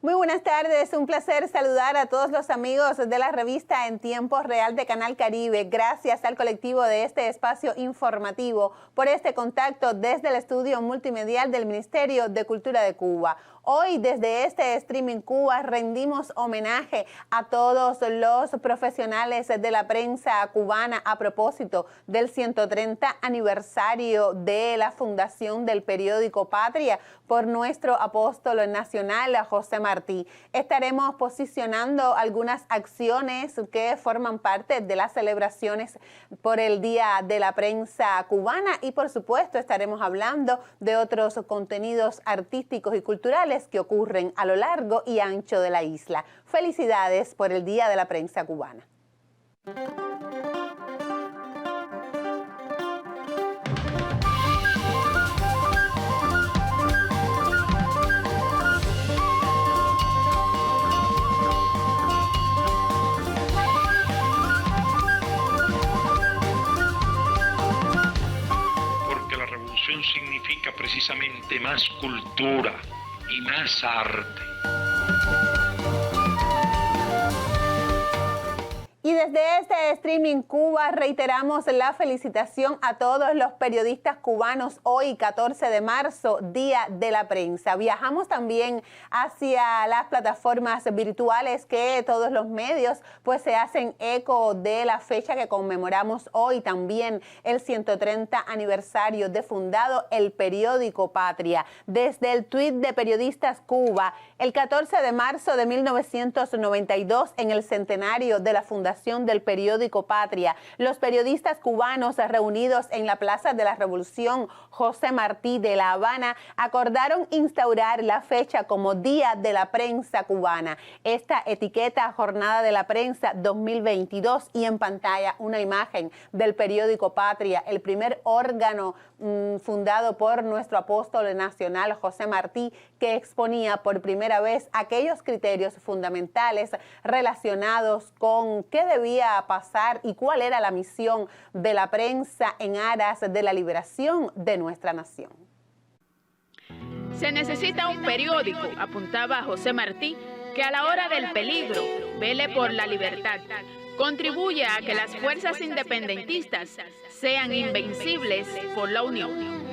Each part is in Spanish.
Muy buenas tardes, un placer saludar a todos los amigos de la revista En Tiempo Real de Canal Caribe. Gracias al colectivo de este espacio informativo por este contacto desde el estudio multimedial del Ministerio de Cultura de Cuba. Hoy desde este Streaming Cuba rendimos homenaje a todos los profesionales de la prensa cubana a propósito del 130 aniversario de la fundación del periódico Patria por nuestro apóstol nacional José Martí. Estaremos posicionando algunas acciones que forman parte de las celebraciones por el Día de la Prensa Cubana y por supuesto estaremos hablando de otros contenidos artísticos y culturales que ocurren a lo largo y ancho de la isla. Felicidades por el Día de la Prensa Cubana. Porque la revolución significa precisamente más cultura y más arte. Y desde este Streaming Cuba reiteramos la felicitación a todos los periodistas cubanos hoy, 14 de marzo, Día de la Prensa. Viajamos también hacia las plataformas virtuales que todos los medios pues se hacen eco de la fecha que conmemoramos hoy, también el 130 aniversario de fundado el periódico Patria. Desde el tuit de Periodistas Cuba, el 14 de marzo de 1992, en el centenario de la fundación del periódico Patria, los periodistas cubanos reunidos en la Plaza de la Revolución José Martí de La Habana acordaron instaurar la fecha como Día de la Prensa Cubana. Esta etiqueta Jornada de la Prensa 2022 y en pantalla una imagen del periódico Patria, el primer órgano fundado por nuestro apóstol nacional José Martí, que exponía por primera vez aquellos criterios fundamentales relacionados con qué debía pasar y cuál era la misión de la prensa en aras de la liberación de nuestra nación. Se necesita un periódico, apuntaba José Martí, que a la hora del peligro vele por la libertad, contribuya a que las fuerzas independentistas sean invencibles por la unión.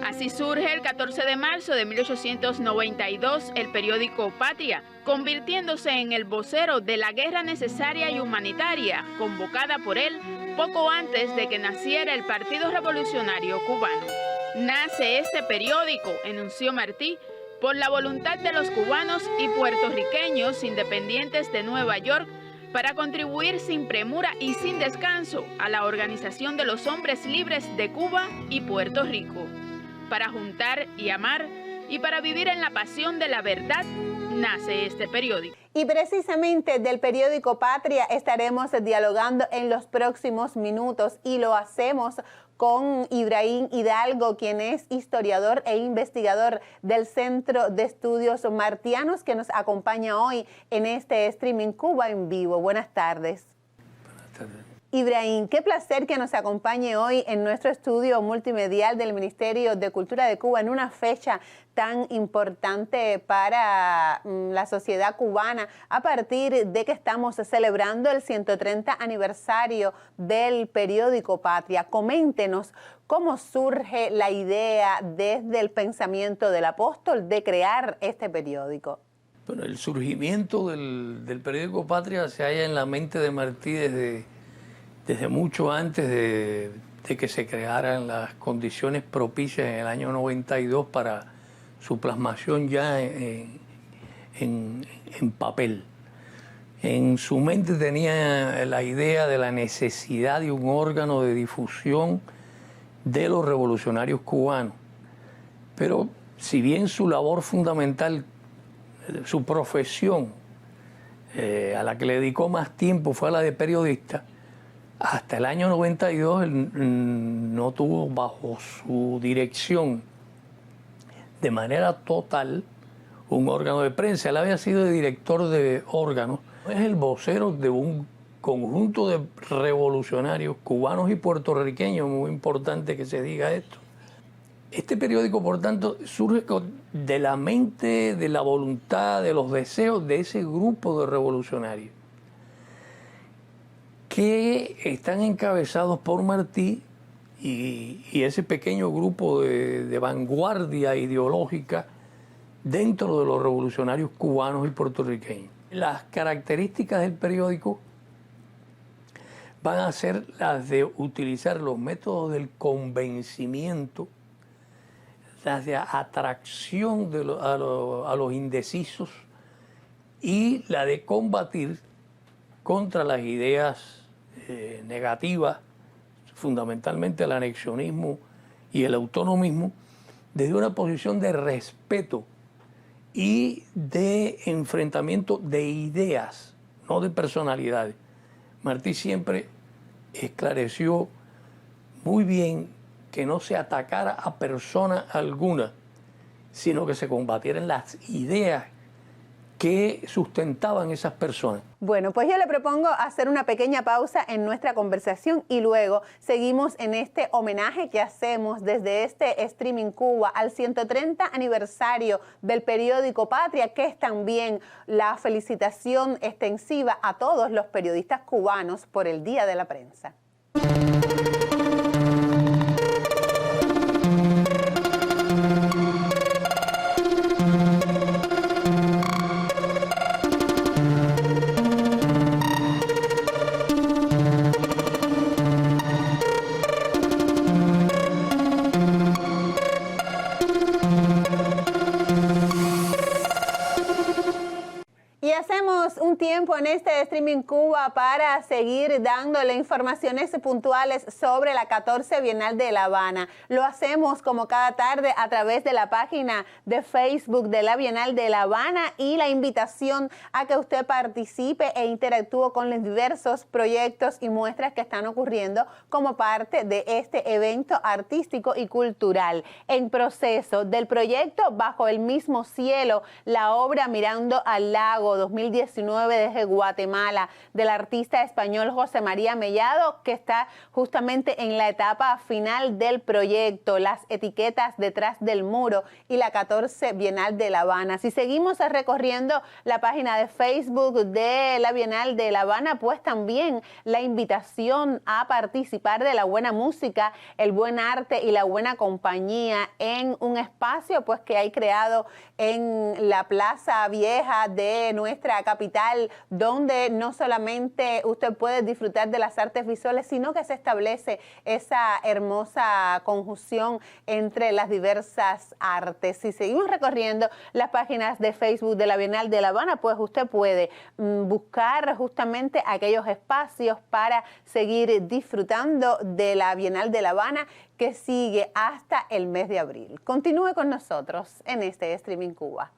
Así surge el 14 de marzo de 1892 el periódico Patria, convirtiéndose en el vocero de la guerra necesaria y humanitaria convocada por él poco antes de que naciera el Partido Revolucionario Cubano. Nace este periódico, enunció Martí, por la voluntad de los cubanos y puertorriqueños independientes de Nueva York para contribuir sin premura y sin descanso a la organización de los hombres libres de Cuba y Puerto Rico. Para juntar y amar y para vivir en la pasión de la verdad, nace este periódico. Y precisamente del periódico Patria estaremos dialogando en los próximos minutos y lo hacemos con Ibrahim Hidalgo, quien es historiador e investigador del Centro de Estudios Martianos, que nos acompaña hoy en este Streaming Cuba en vivo. Buenas tardes. Buenas tardes. Ibrahim, qué placer que nos acompañe hoy en nuestro estudio multimedial del Ministerio de Cultura de Cuba en una fecha tan importante para la sociedad cubana a partir de que estamos celebrando el 130 aniversario del periódico Patria. Coméntenos cómo surge la idea desde el pensamiento del apóstol de crear este periódico. Bueno, el surgimiento del periódico Patria se halla en la mente de Martí desde mucho antes de que se crearan las condiciones propicias en el año 92 para su plasmación ya en papel. En su mente tenía la idea de la necesidad de un órgano de difusión de los revolucionarios cubanos. Pero si bien su labor fundamental, su profesión, a la que le dedicó más tiempo fue a la de periodista, hasta el año 92 él no tuvo bajo su dirección de manera total un órgano de prensa. Él había sido director de órganos. Es el vocero de un conjunto de revolucionarios cubanos y puertorriqueños, muy importante que se diga esto, Este periódico, por tanto, surge de la mente, de la voluntad, de los deseos de ese grupo de revolucionarios que están encabezados por Martí y ese pequeño grupo de vanguardia ideológica dentro de los revolucionarios cubanos y puertorriqueños. Las características del periódico van a ser las de utilizar los métodos del convencimiento, las de atracción a los indecisos y la de combatir contra las ideas negativas, fundamentalmente el anexionismo y el autonomismo, desde una posición de respeto y de enfrentamiento de ideas, no de personalidades. Martí siempre esclareció muy bien que no se atacara a persona alguna, sino que se combatieran las ideas que sustentaban esas personas. Bueno, pues yo le propongo hacer una pequeña pausa en nuestra conversación y luego seguimos en este homenaje que hacemos desde este Streaming Cuba al 130 aniversario del periódico Patria, que es también la felicitación extensiva a todos los periodistas cubanos por el Día de la Prensa. Un tiempo en este Streaming Cuba para seguir dándole informaciones puntuales sobre la 14 Bienal de La Habana. Lo hacemos como cada tarde a través de la página de Facebook de la Bienal de La Habana y la invitación a que usted participe e interactúe con los diversos proyectos y muestras que están ocurriendo como parte de este evento artístico y cultural. En proceso del proyecto Bajo el Mismo Cielo, la obra Mirando al Lago 2019 desde Guatemala, del artista español José María Mellado, que está justamente en la etapa final del proyecto, las etiquetas detrás del muro y la 14 Bienal de La Habana. Si seguimos recorriendo la página de Facebook de la Bienal de La Habana, pues también la invitación a participar de la buena música, el buen arte y la buena compañía en un espacio pues que hay creado en la Plaza Vieja de nuestra capital, donde no solamente usted puede disfrutar de las artes visuales, sino que se establece esa hermosa conjunción entre las diversas artes. Si seguimos recorriendo las páginas de Facebook de la Bienal de La Habana, pues usted puede buscar justamente aquellos espacios para seguir disfrutando de la Bienal de La Habana, que sigue hasta el mes de abril. Continúe con nosotros en este Streaming Cuba.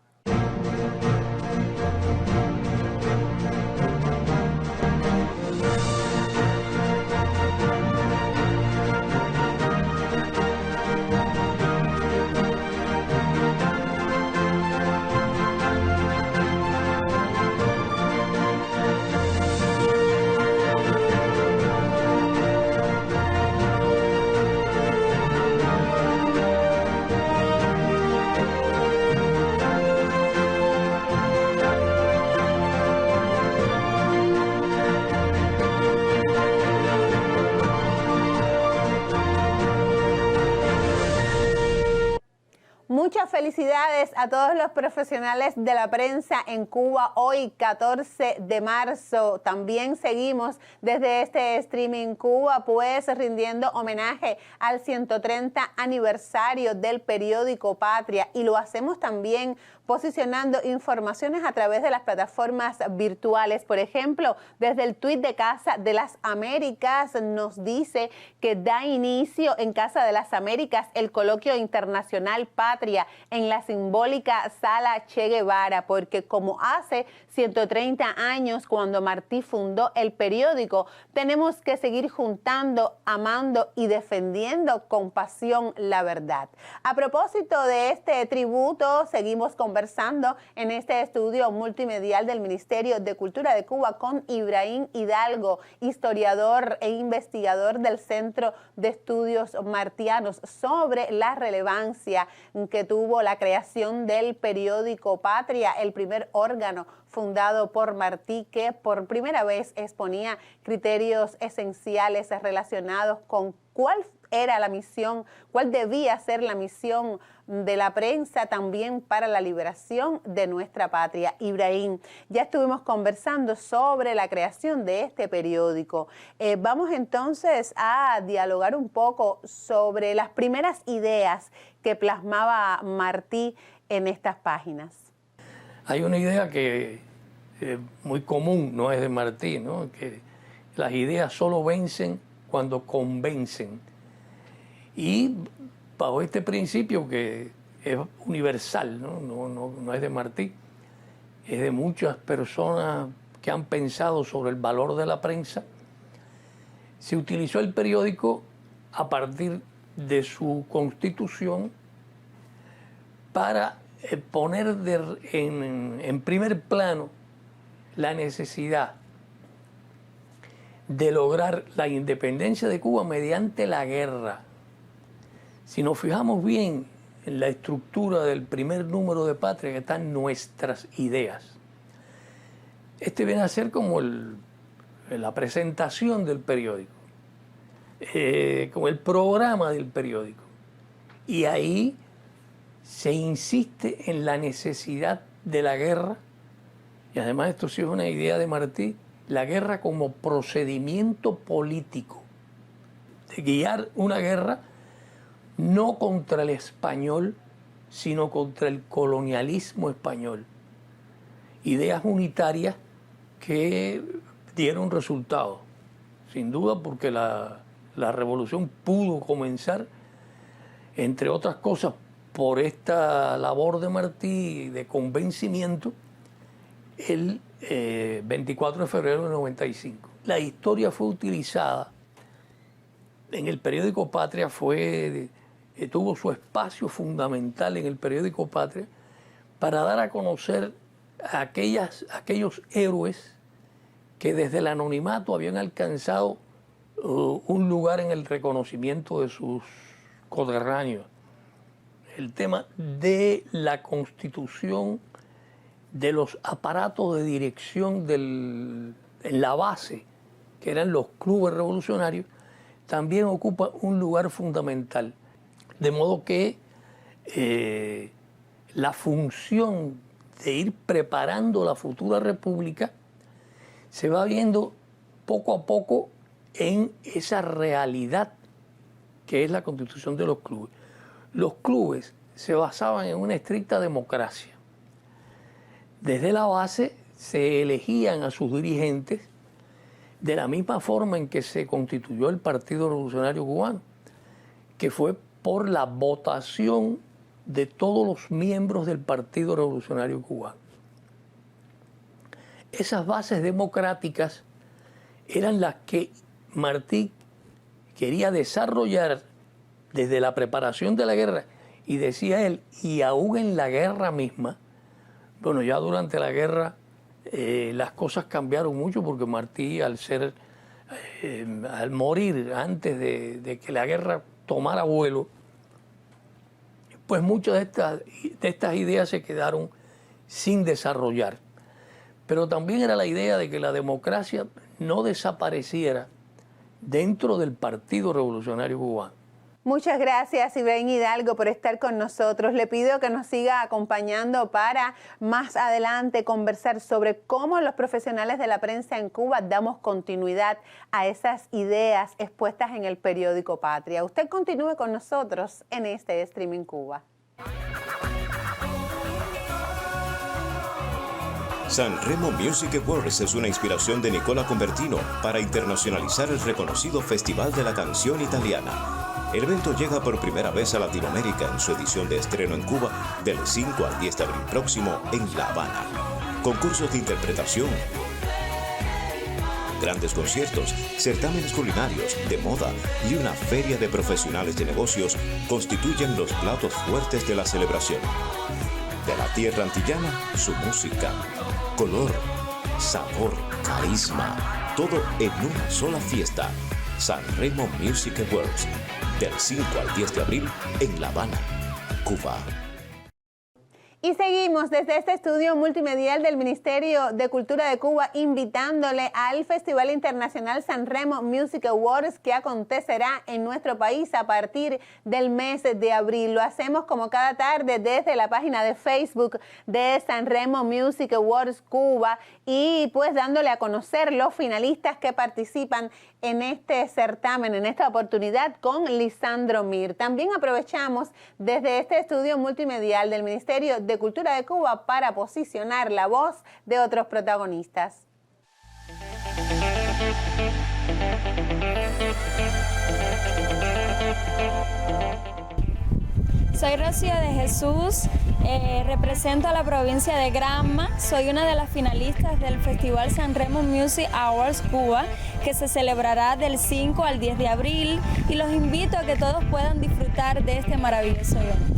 Muchas felicidades a todos los profesionales de la prensa en Cuba hoy 14 de marzo. También seguimos desde este Streaming Cuba pues rindiendo homenaje al 130 aniversario del periódico Patria y lo hacemos también posicionando informaciones a través de las plataformas virtuales. Por ejemplo, desde el tuit de Casa de las Américas nos dice que da inicio en Casa de las Américas el coloquio internacional Patria Patria en la simbólica Sala Che Guevara, porque como hace 130 años cuando Martí fundó el periódico, tenemos que seguir juntando, amando y defendiendo con pasión la verdad. A propósito de este tributo, seguimos conversando en este estudio multimedial del Ministerio de Cultura de Cuba con Ibrahim Hidalgo, historiador e investigador del Centro de Estudios Martianos, sobre la relevancia que tuvo la creación del periódico Patria, el primer órgano fundado por Martí, que por primera vez exponía criterios esenciales relacionados con cuál era la misión, cuál debía ser la misión de la prensa también para la liberación de nuestra patria. Ibrahim, ya estuvimos conversando sobre la creación de este periódico. Vamos entonces a dialogar un poco sobre las primeras ideas que plasmaba Martí en estas páginas. Hay una idea que es muy común, no es de Martí, ¿no? Que las ideas solo vencen cuando convencen. Y bajo este principio que es universal, no es de Martí, es de muchas personas que han pensado sobre el valor de la prensa, se utilizó el periódico a partir de su constitución para poner en primer plano la necesidad de lograr la independencia de Cuba mediante la guerra. Si nos fijamos bien en la estructura del primer número de Patria, que están nuestras ideas, este viene a ser como la presentación del periódico, como el programa del periódico. Y ahí se insiste en la necesidad de la guerra, y además esto sí es una idea de Martí, la guerra como procedimiento político, de guiar una guerra no contra el español, sino contra el colonialismo español. Ideas unitarias que dieron resultados, sin duda, porque la revolución pudo comenzar, entre otras cosas, por esta labor de Martí de convencimiento, el 24 de febrero del 95. La historia fue utilizada en el periódico Patria, tuvo su espacio fundamental en el periódico Patria para dar a conocer a aquellos héroes que desde el anonimato habían alcanzado un lugar en el reconocimiento de sus coterráneos. El tema de la constitución de los aparatos de dirección en la base, que eran los clubes revolucionarios, también ocupa un lugar fundamental. De modo que la función de ir preparando la futura república se va viendo poco a poco en esa realidad que es la constitución de los clubes. Los clubes se basaban en una estricta democracia. Desde la base se elegían a sus dirigentes de la misma forma en que se constituyó el Partido Revolucionario Cubano, que fue por la votación de todos los miembros del Partido Revolucionario Cubano. Esas bases democráticas eran las que Martí quería desarrollar desde la preparación de la guerra, y decía él, y aún en la guerra misma. Bueno, ya durante la guerra las cosas cambiaron mucho, porque Martí, al morir antes de que la guerra tomara vuelo, pues muchas de estas ideas se quedaron sin desarrollar. Pero también era la idea de que la democracia no desapareciera dentro del Partido Revolucionario Cubano. Muchas gracias, Ibrahim Hidalgo, por estar con nosotros. Le pido que nos siga acompañando para más adelante conversar sobre cómo los profesionales de la prensa en Cuba damos continuidad a esas ideas expuestas en el periódico Patria. Usted continúe con nosotros en este Streaming Cuba. Sanremo Music Awards es una inspiración de Nicola Convertino para internacionalizar el reconocido Festival de la Canción Italiana. El evento llega por primera vez a Latinoamérica en su edición de estreno en Cuba del 5 al 10 de abril próximo en La Habana. Concursos de interpretación, grandes conciertos, certámenes culinarios, de moda y una feria de profesionales de negocios constituyen los platos fuertes de la celebración. De la tierra antillana, su música, color, sabor, carisma, todo en una sola fiesta. Sanremo Music Awards, del 5 al 10 de abril en La Habana, Cuba. Y seguimos desde este estudio multimedial del Ministerio de Cultura de Cuba invitándole al Festival Internacional Sanremo Music Awards que acontecerá en nuestro país a partir del mes de abril. Lo hacemos como cada tarde desde la página de Facebook de Sanremo Music Awards Cuba y pues dándole a conocer los finalistas que participan en este certamen, en esta oportunidad con Lisandro Mir. También aprovechamos desde este estudio multimedial del Ministerio de Cultura de Cuba para posicionar la voz de otros protagonistas. Soy Rocío de Jesús, represento a la provincia de Granma, soy una de las finalistas del Festival Sanremo Music Awards Cuba, que se celebrará del 5 al 10 de abril y los invito a que todos puedan disfrutar de este maravilloso evento.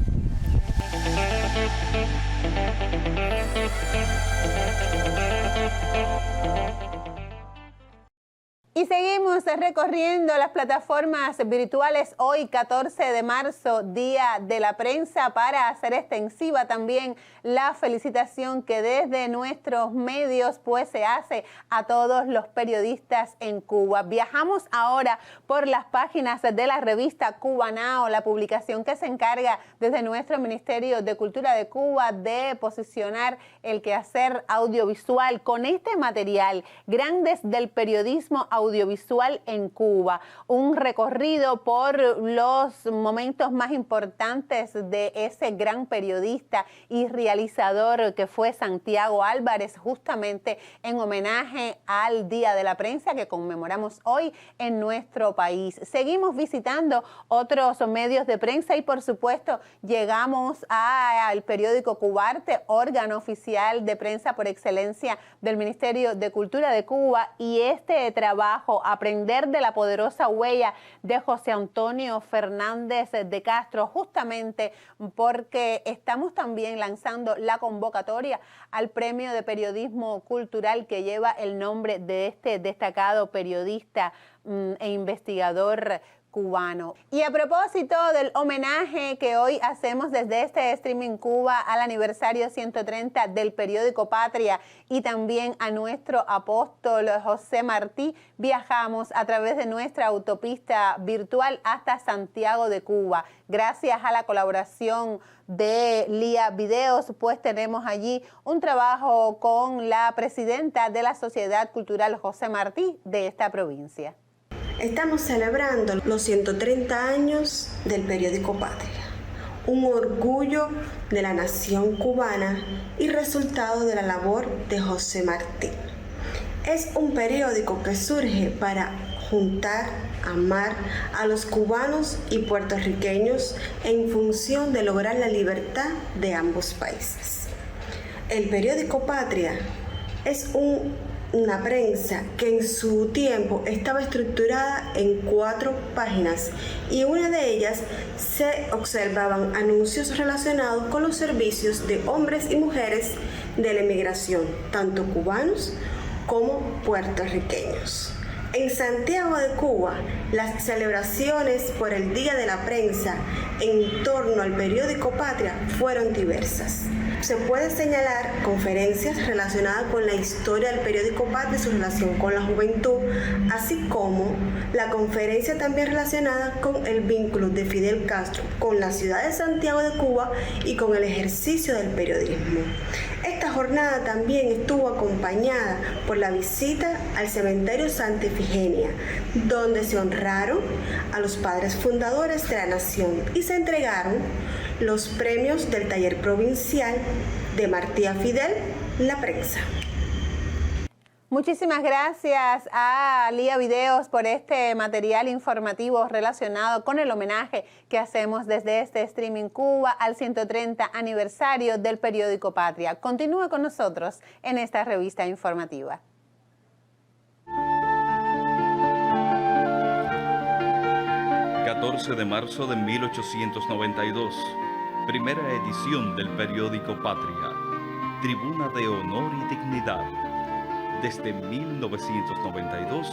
Y seguimos recorriendo las plataformas virtuales hoy 14 de marzo, Día de la Prensa, para hacer extensiva también la felicitación que desde nuestros medios pues se hace a todos los periodistas en Cuba. Viajamos ahora por las páginas de la revista Cuba Now, la publicación que se encarga desde nuestro Ministerio de Cultura de Cuba de posicionar el quehacer audiovisual con este material, Grandes del Periodismo Audiovisual en Cuba, un recorrido por los momentos más importantes de ese gran periodista y realizador que fue Santiago Álvarez, justamente en homenaje al Día de la Prensa que conmemoramos hoy en nuestro país. Seguimos visitando otros medios de prensa y por supuesto llegamos al periódico Cubarte, órgano oficial de prensa por excelencia del Ministerio de Cultura de Cuba, y este trabajo Aprender de la poderosa huella de José Antonio Fernández de Castro, justamente porque estamos también lanzando la convocatoria al Premio de Periodismo Cultural que lleva el nombre de este destacado periodista e investigador cubano. Y a propósito del homenaje que hoy hacemos desde este Streaming Cuba al aniversario 130 del periódico Patria y también a nuestro apóstol José Martí, viajamos a través de nuestra autopista virtual hasta Santiago de Cuba. Gracias a la colaboración de Lía Videos, pues tenemos allí un trabajo con la presidenta de la Sociedad Cultural José Martí de esta provincia. Estamos celebrando los 130 años del periódico Patria, un orgullo de la nación cubana y resultado de la labor de José Martí. Es un periódico que surge para juntar, amar a los cubanos y puertorriqueños en función de lograr la libertad de ambos países. El periódico Patria es una prensa que en su tiempo estaba estructurada en 4 páginas y en una de ellas se observaban anuncios relacionados con los servicios de hombres y mujeres de la emigración, tanto cubanos como puertorriqueños. En Santiago de Cuba, las celebraciones por el Día de la Prensa en torno al periódico Patria fueron diversas. Se puede señalar conferencias relacionadas con la historia del periódico Patria y su relación con la juventud, así como la conferencia también relacionada con el vínculo de Fidel Castro con la ciudad de Santiago de Cuba y con el ejercicio del periodismo. Esta jornada también estuvo acompañada por la visita al cementerio Santa Ifigenia, donde se honraron a los padres fundadores de la nación y se entregaron los premios del taller provincial de Martí a Fidel, la prensa. Muchísimas gracias a Lía Videos por este material informativo relacionado con el homenaje que hacemos desde este Streaming Cuba al 130 aniversario del periódico Patria. Continúe con nosotros en esta revista informativa. ...14 de marzo de 1892... ...primera edición del periódico Patria... ...tribuna de honor y dignidad... ...desde 1992...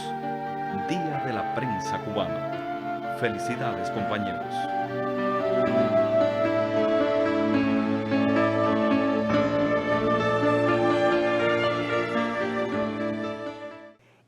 ...Día de la Prensa Cubana... ...felicidades, compañeros.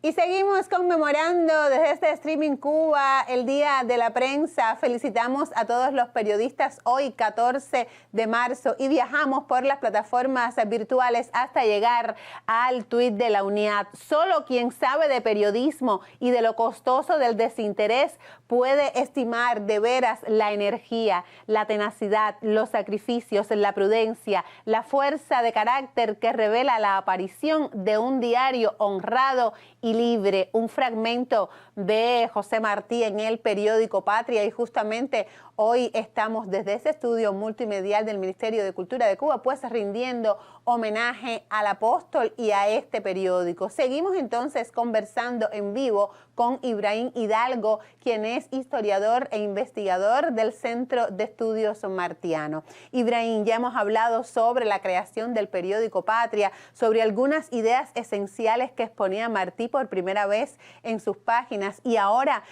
Y seguimos conmemorando desde este Streaming Cuba el Día de la Prensa. Felicitamos a todos los periodistas hoy, 14 de marzo, y viajamos por las plataformas virtuales hasta llegar al tuit de la UNIAD. Solo quien sabe de periodismo y de lo costoso del desinterés puede estimar de veras la energía, la tenacidad, los sacrificios, la prudencia, la fuerza de carácter que revela la aparición de un diario honrado y libre, un fragmento de José Martí en el periódico Patria, y justamente hoy estamos desde ese estudio multimedial del Ministerio de Cultura de Cuba, pues rindiendo homenaje al apóstol y a este periódico. Seguimos entonces conversando en vivo con Ibrahim Hidalgo, quien es historiador e investigador del Centro de Estudios Martiano. Ibrahim, ya hemos hablado sobre la creación del periódico Patria, sobre algunas ideas esenciales que exponía Martí por primera vez en sus páginas, y ahora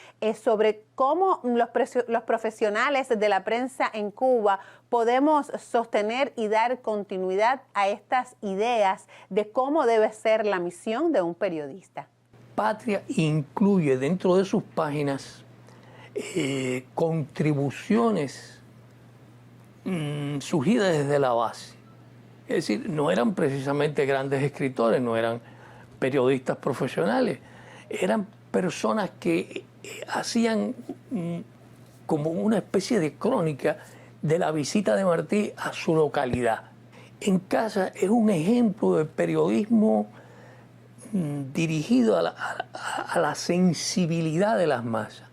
sobre cómo los profesionales de la prensa en Cuba podemos sostener y dar continuidad a estas ideas de cómo debe ser la misión de un periodista. Patria incluye dentro de sus páginas contribuciones surgidas desde la base. Es decir, no eran precisamente grandes escritores, no eran periodistas profesionales, eran personas que hacían como una especie de crónica de la visita de Martí a su localidad. En Casa es un ejemplo de periodismo dirigido a la sensibilidad de las masas.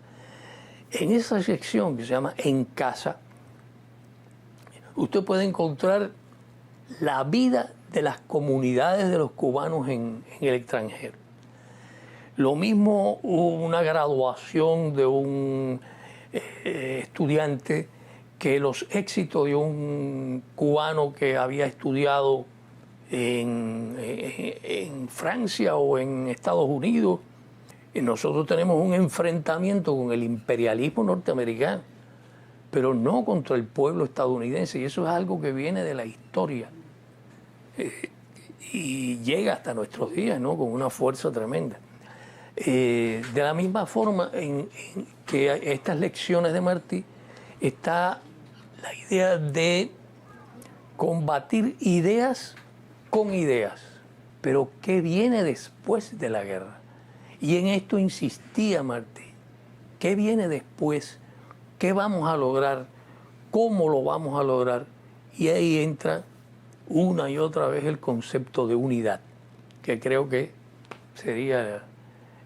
En esa sección que se llama En Casa, usted puede encontrar la vida de las comunidades de los cubanos en el extranjero. Lo mismo, hubo una graduación de un estudiante que los éxitos de un cubano que había estudiado en Francia o en Estados Unidos. Y nosotros tenemos un enfrentamiento con el imperialismo norteamericano, pero no contra el pueblo estadounidense, y eso es algo que viene de la historia y llega hasta nuestros días, ¿no?, con una fuerza tremenda. De la misma forma en que estas lecciones de Martí está la idea de combatir ideas con ideas, pero ¿qué viene después de la guerra? Y en esto insistía Martí. ¿Qué viene después? ¿Qué vamos a lograr? ¿Cómo lo vamos a lograr? Y ahí entra una y otra vez el concepto de unidad, que creo que sería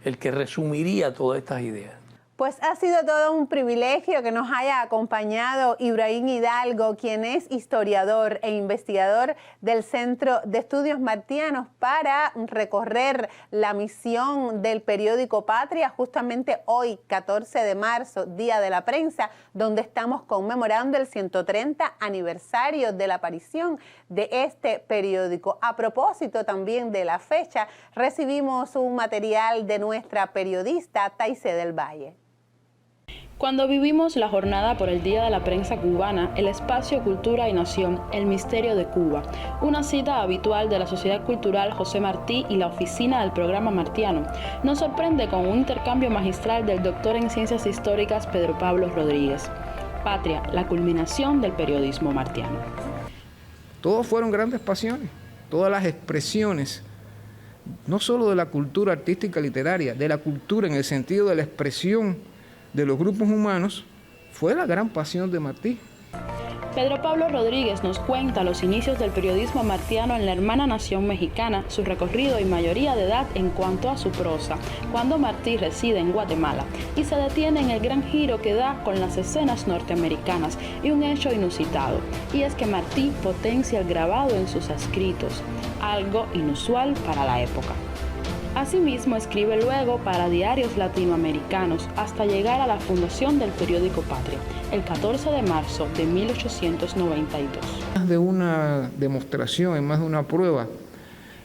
el que resumiría todas estas ideas. Pues ha sido todo un privilegio que nos haya acompañado Ibrahim Hidalgo, quien es historiador e investigador del Centro de Estudios Martianos, para recorrer la misión del periódico Patria, justamente hoy, 14 de marzo, Día de la Prensa, donde estamos conmemorando el 130 aniversario de la aparición de este periódico. A propósito también de la fecha, recibimos un material de nuestra periodista Taisé del Valle. Cuando vivimos la jornada por el Día de la Prensa Cubana, el espacio Cultura y Nación, el Misterio de Cuba, una cita habitual de la Sociedad Cultural José Martí y la oficina del programa Martiano, nos sorprende con un intercambio magistral del doctor en Ciencias Históricas Pedro Pablo Rodríguez. Patria, la culminación del periodismo martiano. Todos fueron grandes pasiones, todas las expresiones, no solo de la cultura artística literaria, de la cultura en el sentido de la expresión de los grupos humanos, fue la gran pasión de Martí. Pedro Pablo Rodríguez nos cuenta los inicios del periodismo martiano en la hermana nación mexicana, su recorrido y mayoría de edad en cuanto a su prosa, cuando Martí reside en Guatemala, y se detiene en el gran giro que da con las escenas norteamericanas y un hecho inusitado, y es que Martí potencia el grabado en sus escritos, algo inusual para la época. Asimismo, escribe luego para diarios latinoamericanos hasta llegar a la fundación del periódico Patria, el 14 de marzo de 1892. Más de una demostración, más de una prueba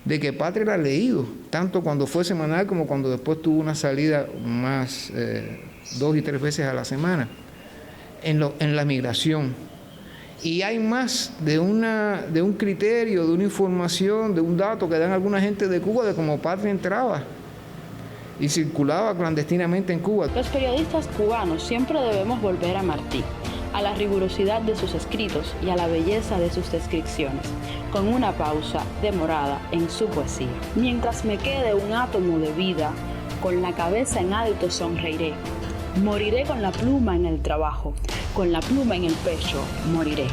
de que Patria era leído, tanto cuando fue semanal como cuando después tuvo una salida más 2 y 3 veces a la semana en la migración. Y hay más de un criterio, de una información, de un dato que dan alguna gente de Cuba de cómo Patria entraba y circulaba clandestinamente en Cuba. Los periodistas cubanos siempre debemos volver a Martí, a la rigurosidad de sus escritos y a la belleza de sus descripciones, con una pausa demorada en su poesía. Mientras me quede un átomo de vida, con la cabeza en alto sonreiré. Moriré con la pluma en el trabajo, con la pluma en el pecho, moriré.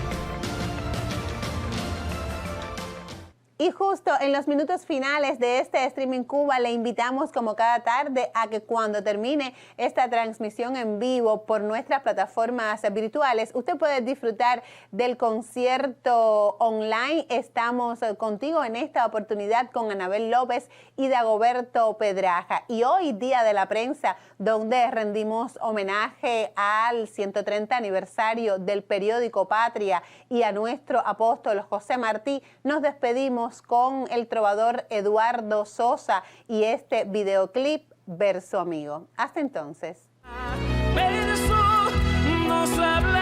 Y justo en los minutos finales de este Streaming Cuba le invitamos como cada tarde a que cuando termine esta transmisión en vivo por nuestras plataformas virtuales, usted puede disfrutar del concierto online. Estamos contigo en esta oportunidad con Anabel López y Dagoberto Pedraja. Y hoy, Día de la Prensa, donde rendimos homenaje al 130 aniversario del periódico Patria y a nuestro apóstol José Martí, nos despedimos con el trovador Eduardo Sosa y este videoclip Verso Amigo. Hasta entonces. Verso nos habla